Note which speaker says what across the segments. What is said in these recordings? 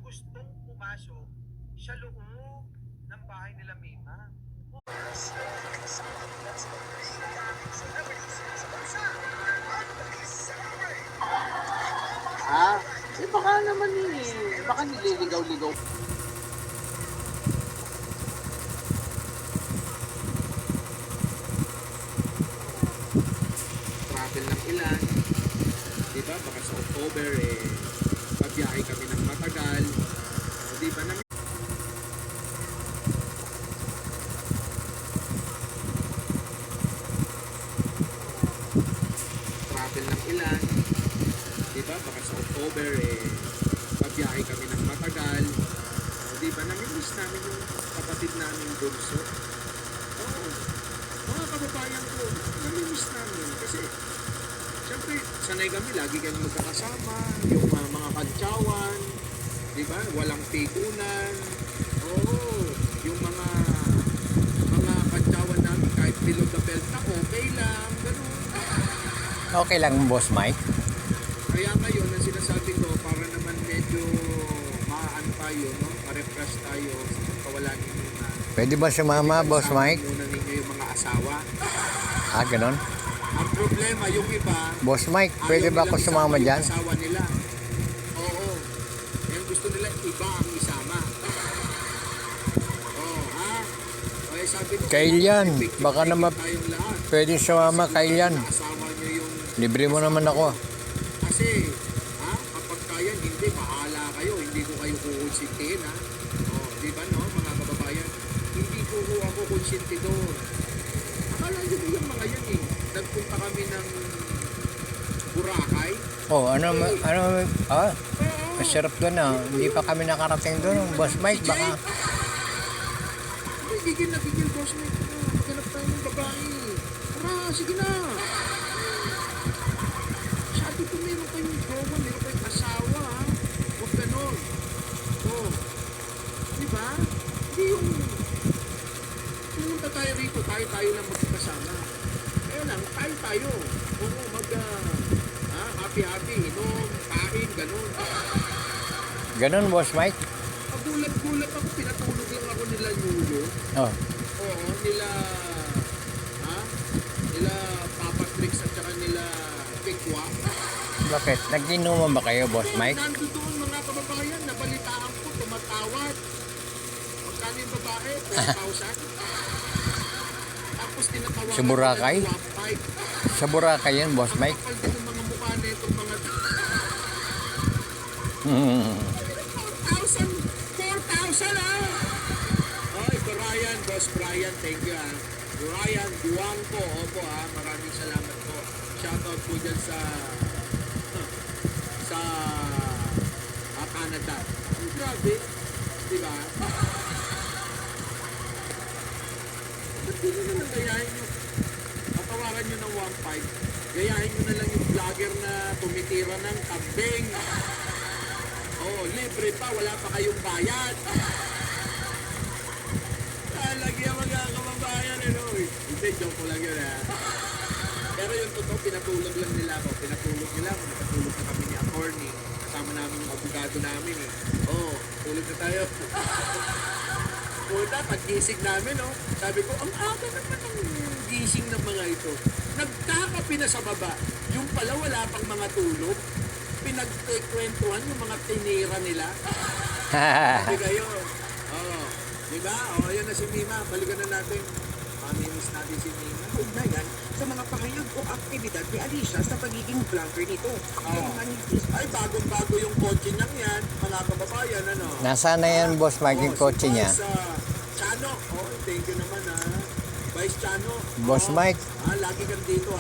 Speaker 1: gustong pumasok sa loob ng bahay nila Mima.
Speaker 2: Baka naman baka nililigaw-ligaw. Travel ng ilan, di ba? Baka sa October, pabiyahe kami ng matagal. Di ba naman? Travel ng ilan, di ba? Baka sa October, pabiyahe kami ng matagal. Di ba? Namimiss namin yung kapatid namin bunso. Oo. Mga kababayan ko, namimiss namin. Kasi, siyempre, sanay kami, lagi kami magkakasama. Yung mga kantsawan, di ba? Walang pigunan. Oo. Yung mga kantsawan namin, kahit below the belt na, okay lang. Ganun.
Speaker 3: Okay lang, Boss Mike.
Speaker 2: Kaya ngayon, ang sinasabi ko, para naman medyo maaan tayo, no? Ma-refresh tayo sa pagkawala ninyo na.
Speaker 3: Pwede ba sumama, Boss Mike?
Speaker 2: Muna ninyo yung mga asawa.
Speaker 3: Ganon.
Speaker 2: Ang problema, yung iba,
Speaker 3: Boss Mike, pwede ba ako sumama dyan?
Speaker 2: yung asawa nila. Oo. Yan gusto nila, iba ang isama. Oo, ha? Kaya sabi ko,
Speaker 3: Kailan? Baka naman
Speaker 2: tayong lahat.
Speaker 3: pwede sumama, Kailan.
Speaker 2: Asawa nyo yung
Speaker 3: Libre mo naman ako.
Speaker 2: kasi, kapag kaya, hindi, bahala kayo. Hindi ko kayo kukonsintihin, ha? O, di ba, no, mga kababayan? Hindi ko ako konsentidor. Akala nyo yung mga yan, nagpunta kami ng Boracay.
Speaker 3: Masarap doon Hindi pa kami nakarating doon, Boss Mike. Baka,
Speaker 2: Gigil, Boss Mike. Maghanap tayo ng babae. Tara, sige na. Sabi ko, meron kayong jowa, meron kayong asawa, ha? Huwag ganon. Oh. Diba? Hindi yung pumunta tayo rito, tayo lang magkakasama. Kaya lang, tayo. Oo, happy, inom, kain, ganon.
Speaker 3: ganon, Boss Mike.
Speaker 2: Gulat ako, pinatulog lang ako nila Yuyo.
Speaker 3: Oh.
Speaker 2: Oo, nila Papa Trix at saka nila Pekwa.
Speaker 3: Bakit? Nag-inuman ba kayo, Boss Mike?
Speaker 2: Nandun doon mga kababayan, nabalitaan ko, tumatawad. Magkano yung babae? 4,000? Tapos tinatawagan
Speaker 3: Sa Boracay?
Speaker 2: nila 1,500.
Speaker 3: Sa Boracay yan, Boss Mike.
Speaker 2: Ang kapal din ng mga mukha na itong mga 4,000 Oy, Boss Brian, thank you Ryan Duangco, opo maraming salamat po. Shoutout po dyan sa Canada. Grabe, di ba? Ba't di nyo naman gayahin nyo? Patawaran nyo ng 1,500. Gayahin nyo na lang yung vlogger na tumitira ng kambing. Libre pa, wala pa kayong bayad. Lagyan mga kababayan, Hindi, joke ko lang yun, Pero yung totoo, pinatulog lang nila ako. Pinatulog na kami ni attorney. Kasama namin yung abogado namin, tulog na tayo. Puta, pag-gising namin, sabi ko, ang aga naman ang gising ng mga ito. Nagkakapi na sa baba. Yung pala, wala pang mga tulog. Pinagkwentuhan yung mga tinira nila. Sabi kayo, diba? Yan na si Mima. Balikan na natin. Mamimis natin si Mima.
Speaker 4: Ugnayan sa mga pahayag o aktibidad ni Alicia sa pagiging vlogger nito.
Speaker 2: Ay, bagong-bago yung kotse niyang yan. Mga kababayan,
Speaker 3: Nasaan na yan, Boss Mike, yung kotse niya?
Speaker 2: Chano. Thank you naman, Vice Chano.
Speaker 3: Boss Mike,
Speaker 2: lagi kang dito,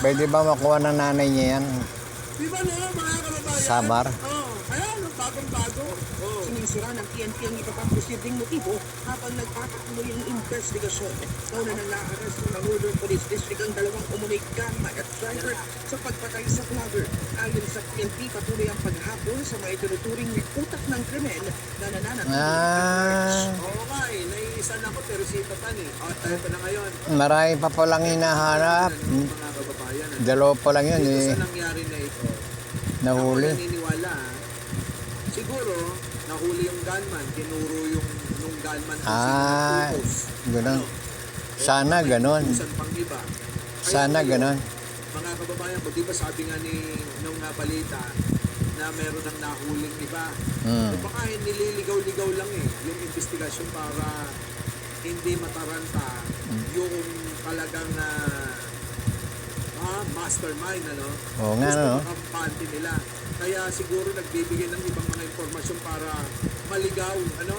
Speaker 3: pwede ba makuha ng nanay niya yan?
Speaker 2: Di ba, mga kababayan?
Speaker 3: Samar?
Speaker 2: Ayan, bagong-bago.
Speaker 4: Sinisira ng PNP ang iba pang posibleng motibo habang nagpapatuloy ang investigasyon. Nauna nang naaresto ng Northern Police District ang dalawang umunoy gamma at driver sa pagpatay sa vlogger. Ayon sa PNP, patuloy ang paghapon sa mga itinuturing utak ng krimen na nananatili.
Speaker 2: Oo nga naiisan ako pero sipatan ito na ngayon.
Speaker 3: Marami pa palang hinahanap.
Speaker 2: Mga kababayan.
Speaker 3: Dalawa pa lang yun
Speaker 2: Ito sa nangyari na ito.
Speaker 3: Nahuli.
Speaker 2: Ako naniniwala Siguro, nahuli yung gunman, tinuro yung nung gunman kung sino
Speaker 3: Ah,
Speaker 2: nagputos.
Speaker 3: ganun.
Speaker 2: Ano?
Speaker 3: Sana ganun.
Speaker 2: Utusan pang iba. Kaya
Speaker 3: Sana
Speaker 2: ngayon,
Speaker 3: ganun.
Speaker 2: Mga kababayan ko, di ba sabi nga nung balita na meron ng nahuling iba.
Speaker 3: Mm.
Speaker 2: O baka nililigaw-ligaw lang yung investigasyon para hindi mataranta yung talagang mastermind, ano?
Speaker 3: Oo nga,
Speaker 2: Gusto
Speaker 3: no?
Speaker 2: makampante nila. Kaya siguro nagbibigay ng ibang mga informasyon para maligaw, ano?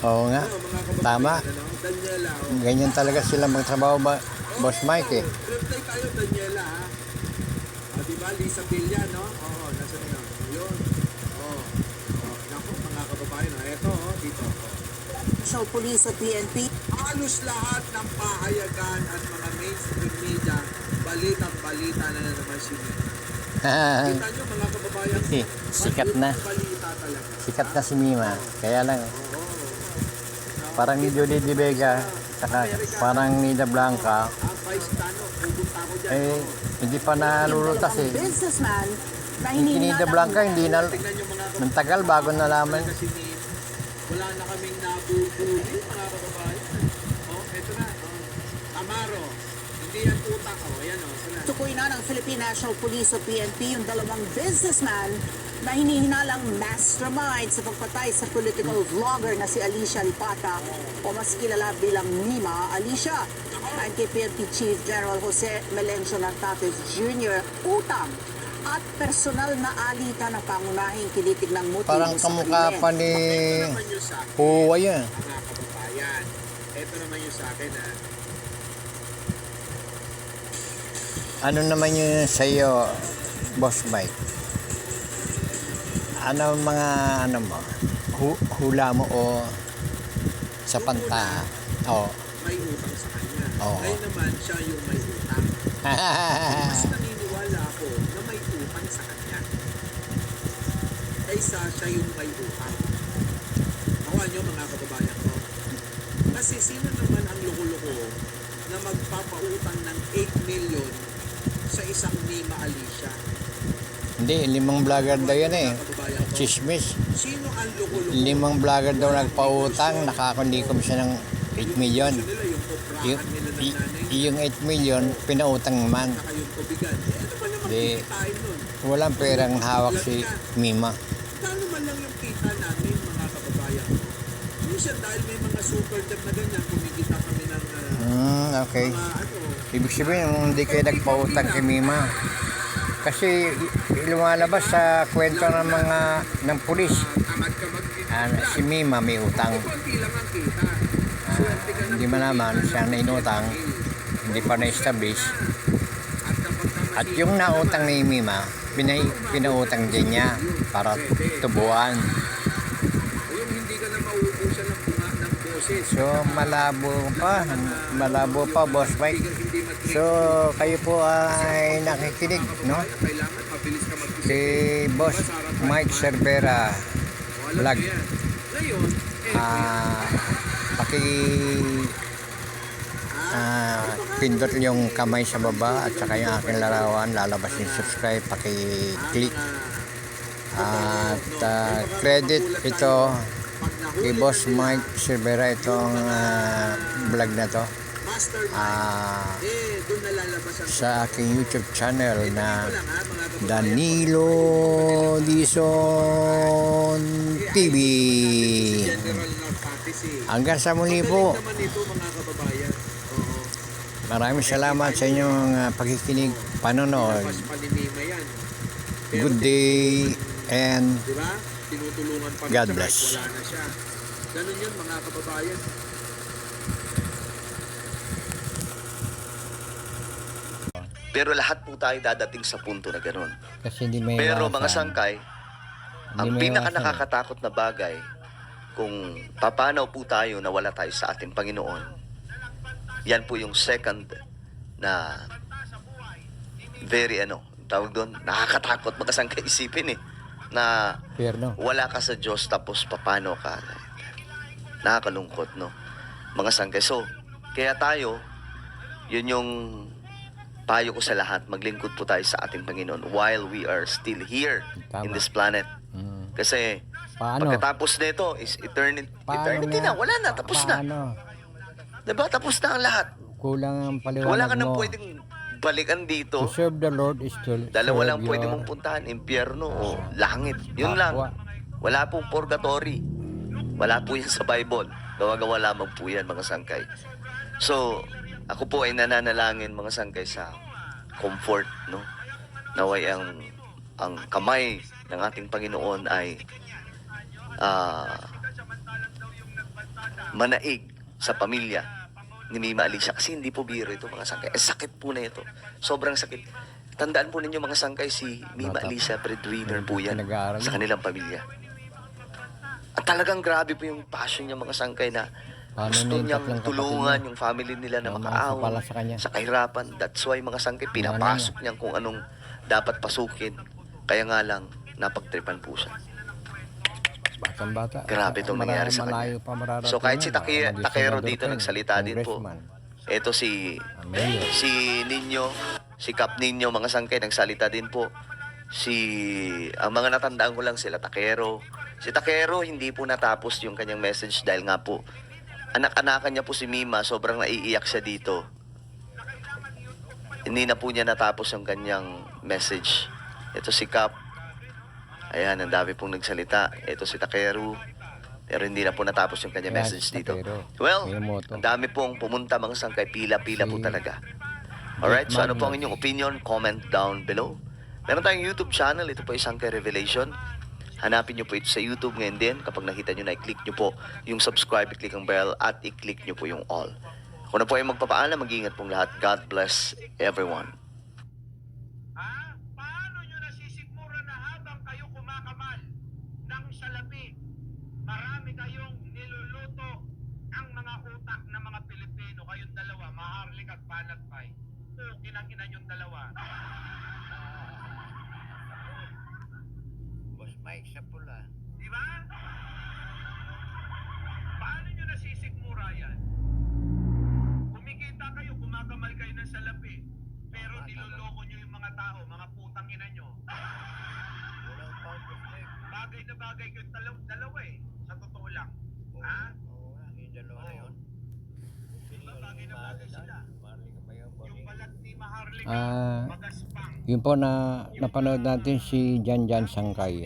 Speaker 3: Oo nga.
Speaker 2: Ano, mga kababayan,
Speaker 3: Tama.
Speaker 2: ano? Daniela,
Speaker 3: Ganyan talaga sila magtrabaho ba, Boss Mike eh.
Speaker 2: Reply tayo, Daniela, ha? Diba, Lisa Villa, no? Oo, nasa niyo. Ayun. Oo. Naku, mga kababayan, eto, dito.
Speaker 4: National Police at PNP.
Speaker 2: Halos lahat ng pahayagan at mga mainstream media, balitang-balita na naman si Mima. Kita nyo, mga kababayan,
Speaker 3: Sikat na.
Speaker 2: balita talaga.
Speaker 3: Sikat na si Mima. Kaya lang,
Speaker 2: Oo.
Speaker 3: parang ni Julie De Vega, saka parang Nida Blanca,
Speaker 2: Vice Tano, pupunta ako dyan.
Speaker 3: eh, hindi pa nalulutas eh.
Speaker 4: Businessman na
Speaker 3: Yung Nida Blanca, hindi na,
Speaker 2: Tingnan nyo, mga
Speaker 3: ng tagal bago nalaman.
Speaker 2: Kasi wala na kaming nabubuli, mga kababayan. Oh, eto na. Oh. Tamaro. Hindi yan utak. Oh, ayan oh. Ito na.
Speaker 4: Tukoy na ng Philippine National Police o PNP yung dalawang businessman na hinihinalang mastermind sa pagpatay sa political vlogger na si Alicia Lipata o mas kilala bilang Mima Alicia. Ayon kay PNP Chief General Jose Melencio Nartates Jr., utang at personal na alitan ng pangunahing kinitig ng motibo
Speaker 3: Parang
Speaker 4: sa
Speaker 3: kamukha
Speaker 4: krimen.
Speaker 3: pa ni
Speaker 2: Ito naman yung sa akin,
Speaker 3: Huwa yan.
Speaker 2: mga kababayan. Ito naman yung sa akin, ha.
Speaker 3: Ano naman yun sa'yo, Boss Mike? Ano mga ano mo? Hula mo o sa panta? Oo.
Speaker 2: May utang sa kanya.
Speaker 3: Oo.
Speaker 2: Ngayon naman, siya yung may utang. Mas naniniwala ako na may utang sa kanya. Kaysa siya yung may utang. Nakuha nyo, mga kababayan ko. Kasi sino naman ang loko-loko na magpapautang ng 8 million sa isang Mima Alicia?
Speaker 3: Hindi, 5 vlogger daw yan eh.
Speaker 2: Mga kababayan ko.
Speaker 3: Chismis.
Speaker 2: Sino ang loko-loko?
Speaker 3: 5 vlogger daw nagpautang, nakakondikom siya ng 8 million.
Speaker 2: Nila, yung poprahan
Speaker 3: Yung,
Speaker 2: nila ng nanay.
Speaker 3: yung 8 million, pinautang naman.
Speaker 2: Saka yung tubigan. Ano ba naman
Speaker 3: Di,
Speaker 2: kikitain nun?
Speaker 3: walang perang hawak si Mima.
Speaker 2: Kano man lang yung kita namin, mga kababayan ko. Minsan dahil may mga super chat na ganyan, kumikita kami ng
Speaker 3: Okay.
Speaker 2: mga ano.
Speaker 3: Ibig sabihin, hindi kayo nagpautang kay Mima. Kasi lumalabas sa kwento ng mga ng pulis.
Speaker 2: Tamad ka mag-vlog.
Speaker 3: Si Mima may utang.
Speaker 2: Konti lang ang kita. Swerte ka
Speaker 3: Hindi malaman siya na inutang. Hindi pa na-establish.
Speaker 2: At kapag ka
Speaker 3: At yung nautang ni Mima, pinautang din niya para tubuan.
Speaker 2: yung hindi ka na mauubusan ng bunga ng boses.
Speaker 3: So malabo pa Boss Mike. So kayo po ay nakikinig, no?
Speaker 2: Kailangan mabilis ka mag-isip.
Speaker 3: Si Boss Mike Cervera vlog.
Speaker 2: Ngayon,
Speaker 3: Pindot yung kamay sa baba at saka yung aking larawan, lalabas yung subscribe, paki-click at credit ito kay Boss Mike Cervera itong vlog na to
Speaker 2: doon nalalabas ang
Speaker 3: sa aking YouTube channel na
Speaker 2: lang ha, mga kababayan.
Speaker 3: Danilo Dizon TV.
Speaker 2: General Nartates eh.
Speaker 3: Hanggang sa muli po.
Speaker 2: Galing naman ito, mga kababayan. Oo.
Speaker 3: Maraming salamat sa inyong pakikinig, panonood.
Speaker 2: Pas paninima yan. Pero
Speaker 3: Good day and
Speaker 2: di ba? Tinutulungan pa rin
Speaker 3: God
Speaker 2: siya
Speaker 3: bless.
Speaker 2: kahit wala na siya. Ganun yun, mga kababayan.
Speaker 5: Pero lahat po tayo dadating sa punto na gano'n.
Speaker 3: kasi hindi may
Speaker 5: Pero
Speaker 3: iwasan.
Speaker 5: mga sangkay, ang
Speaker 3: Hindi may
Speaker 5: pinaka
Speaker 3: iwasan.
Speaker 5: nakakatakot na bagay kung papanaw po tayo na wala tayo sa ating Panginoon, yan po yung second na very tawag doon, nakakatakot mga sangkay isipin na
Speaker 3: Fair, no?
Speaker 5: wala ka sa Diyos tapos papano ka. Nakakalungkot, no? Mga sangkay. So, kaya tayo, yun yung payo ko sa lahat, maglingkod po tayo sa ating Panginoon while we are still here in
Speaker 3: Tama.
Speaker 5: this planet.
Speaker 3: Mm.
Speaker 5: Kasi
Speaker 3: Paano?
Speaker 5: Pagkatapos nito is eternity na. Wala na. Tapos na.
Speaker 3: Paano?
Speaker 5: Diba? Tapos na ang lahat.
Speaker 3: Kulang ang paliwanag
Speaker 5: Wala ka nang
Speaker 3: mo.
Speaker 5: pwedeng balikan dito.
Speaker 3: To serve the Lord is to
Speaker 5: Dalawa lang
Speaker 3: serve
Speaker 5: pwede
Speaker 3: your
Speaker 5: mong puntahan, impyerno o langit. Yun lang.
Speaker 3: kapwa.
Speaker 5: Wala pong purgatory. Wala po yan sa Bible. Gawa-gawa lamang po yan, mga sangkay. So, ako po ay nananalangin, mga sangkay, sa comfort, no? Naway ang kamay ng ating Panginoon ay manaig sa pamilya ni Mima Alicia. Kasi hindi po biro ito, mga sangkay. Sakit po na ito. Sobrang sakit. Tandaan po ninyo, mga sangkay, si Mima Alicia, breadwinner po yan
Speaker 3: Pinag-aaral
Speaker 5: sa kanilang pamilya. At talagang grabe po yung passion niya, mga sangkay, na
Speaker 3: Paano
Speaker 5: gusto
Speaker 3: na yung
Speaker 5: niyang
Speaker 3: tatlong kapatid
Speaker 5: tulungan
Speaker 3: niya?
Speaker 5: yung family nila na
Speaker 3: Umasa
Speaker 5: makaawa
Speaker 3: pala sa kanya.
Speaker 5: sa kahirapan. That's why, mga sangkay, pinapasok niya kung anong dapat pasukin. Kaya nga lang, napagtripan po siya.
Speaker 3: Batang-bata.
Speaker 5: Grabe itong nangyari sa
Speaker 3: Malayo
Speaker 5: kanya.
Speaker 3: pa mararating
Speaker 5: So kahit si
Speaker 3: yan. Maging
Speaker 5: Takero
Speaker 3: senador
Speaker 5: dito
Speaker 3: pa yun,
Speaker 5: nagsalita din po.
Speaker 3: congressman,
Speaker 5: Ito si
Speaker 3: mayor.
Speaker 5: Ninyo, si Kap Ninyo, mga sangkay, nagsalita din po. Ang mga natandaan ko lang sila, Takero. Si Takero, hindi po natapos yung kanyang message dahil nga po, anak-anakan niya po si Mima, sobrang naiiyak siya dito. Hindi na po niya natapos yung kanyang message. Ito si Kap. Ayan, ang dami pong nagsalita. Ito si Takero. Pero hindi na po natapos yung kanyang
Speaker 3: Ayan,
Speaker 5: message
Speaker 3: si
Speaker 5: dito.
Speaker 3: Takero.
Speaker 5: Well,
Speaker 3: Miyamoto.
Speaker 5: ang dami pong pumunta, mga sangkay, pila-pila po
Speaker 3: Si
Speaker 5: talaga. Alright, so ano po ang
Speaker 3: Magnus.
Speaker 5: inyong opinion? Comment down below. Meron tayong YouTube channel. Ito po ay Sangkay Revelation. Hanapin nyo po ito sa YouTube ngayon din. Kapag nakita nyo na, i-click nyo po yung subscribe, i-click ang bell, at i-click nyo po yung all. Kung na po ay magpapaalam, mag-iingat pong lahat. God bless everyone.
Speaker 1: Paano nyo nasisigmura na habang kayo kumakamal ng salapi, marami kayong niluluto ang mga utak ng mga Pilipino, kayong dalawa, Maharlik at Panagpay. Kinang-ina yung dalawa. Boss Mike sa pula. Di ba? Paano nyo nasisigmura yan? Kumikita kayo, kumakamal kayo ng salapi, pero niloloko nyo yung mga tao, mga putang ina nyo. Bagay na bagay kayong dalawa eh, sa totoo lang. Ha? Oo nga, yung dalawa na yun. Bagay na bagay sila. Yung balat ni Maharlika, magaspang.
Speaker 3: Yun po na napanood natin si Jan Sangkay.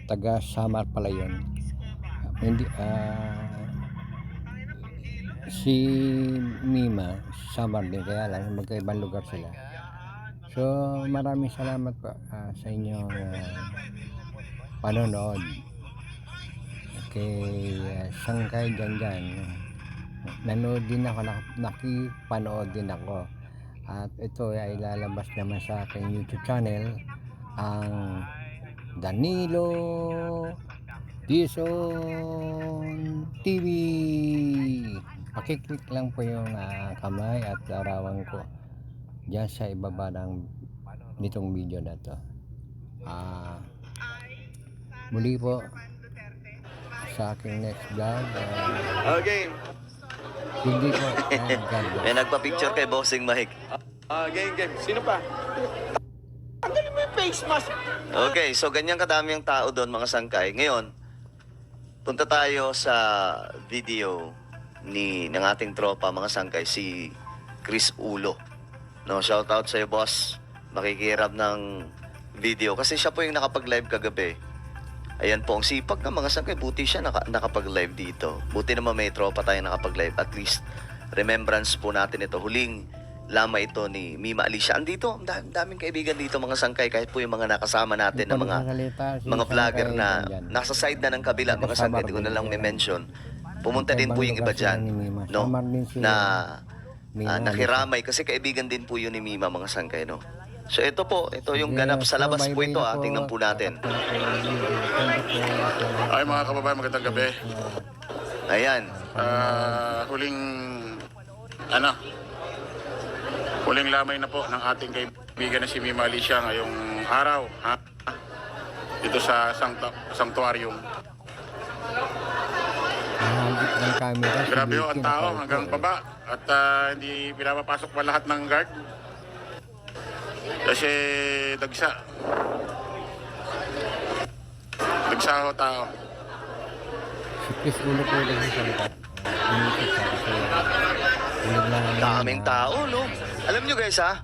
Speaker 3: Taga Samar pala yun. Hindi, si Mima, Samar din. Kaya lang, magkaibang lugar sila. So, maraming salamat po sa inyong panonood. Kay Sangkay Jan. Nanood din ako, nakipanood din ako. At ito ay lalabas naman sa aking YouTube channel, ang Danilo Dizon TV. Pakiclick lang po yung kamay at larawan ko dyan sa ibaba ng nitong video na to. Muli po sa aking next vlog.
Speaker 5: Okay.
Speaker 3: Hindi po. God bless.
Speaker 5: May nagpa-picture kay Bossing Mike.
Speaker 2: Game. Sino pa? Tanggalin mo yung face mask.
Speaker 5: Okay, so ganyan kadami ang tao doon, mga sangkay. Ngayon, punta tayo sa video ng ating tropa, mga sangkay, si Chris Ulo. No, shout out sa iyo, boss. Makikirap ng video kasi siya po yung nakapag-live kagabi. Ayan po, ang sipag ng mga sangkay. Buti siya nakapag-live dito. Buti naman may tropa tayo nakapag-live. At least, remembrance po natin ito. Huling lama ito ni Mima Alicia. Andito, ang daming kaibigan dito, mga sangkay. Kahit po yung mga nakasama natin na mga vlogger na nasa side na ng kabila, mga sangkay. Hindi ko na lang may-mention. Pumunta din po yung iba dyan, no? Na nakiramay. Kasi kaibigan din po yun ni Mima, mga sangkay, no? So ito po, ito yung ganap sa labas po ito. Tingnan po natin.
Speaker 6: Ay mga kababayan, magandang gabi.
Speaker 5: Ayan.
Speaker 6: Huling lamay na po ng ating kaibigan na si Mima Alicia ngayong araw, ha? Dito sa sanctuarium.
Speaker 3: ng camera.
Speaker 6: Grabe ho ang tao hanggang baba at hindi pinapapasok pa lahat ng guard. Kasi dagsa ho tao.
Speaker 3: Tapos ulo-ulo yung salita. Umiikot siya kasi ulo lang ang
Speaker 5: Daming tao, no? Alam nyo guys, ha?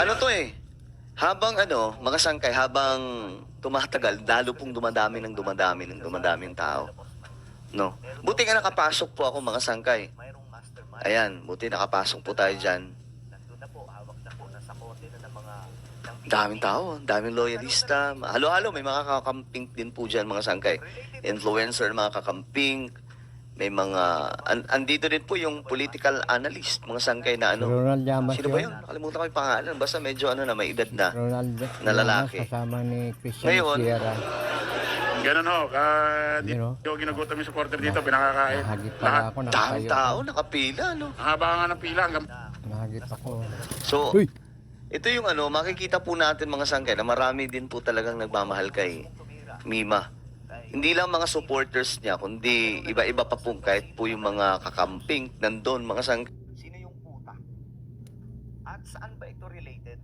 Speaker 5: Ano to eh? Habang mga sangkay, habang tumatagal, lalo pong dumadami ng tao. No? Buti nga nakapasok po ako, mga sangkay. Ayan, buti nakapasok po tayo dyan. Daming tao, daming loyalista. Halo-halo, may mga kakamping din po dyan, mga sangkay. Influencer, mga kakamping. May mga, andito din po yung political analyst, mga sangkay na
Speaker 3: Ronald Llamas
Speaker 5: Sino ba yun? Nakalimutan ko yung pangalan. Basta medyo may edad na.
Speaker 3: Ronald
Speaker 5: Na lalaki.
Speaker 3: Llamas kasama ni Christian
Speaker 5: Ngayon,
Speaker 3: Sierra.
Speaker 6: Ganun ho,
Speaker 3: You know?
Speaker 6: dito ginugutom yung supporter dito, pinakakain.
Speaker 3: Nahagip pa
Speaker 6: Lahat.
Speaker 3: ako.
Speaker 5: Daming
Speaker 3: Nakatayo
Speaker 5: tao,
Speaker 3: ako.
Speaker 5: nakapila, no?
Speaker 6: Ang haba nga ng pila hanggang
Speaker 3: Nahagip ako.
Speaker 5: So,
Speaker 3: Uy!
Speaker 5: ito yung makikita po natin, mga sangkay, na marami din po talagang nagmamahal kay Mima. Hindi lang mga supporters niya, kundi iba-iba pa po, kahit po yung mga kakamping nandun, mga sangkay. Sino yung puta? At saan ba ito related?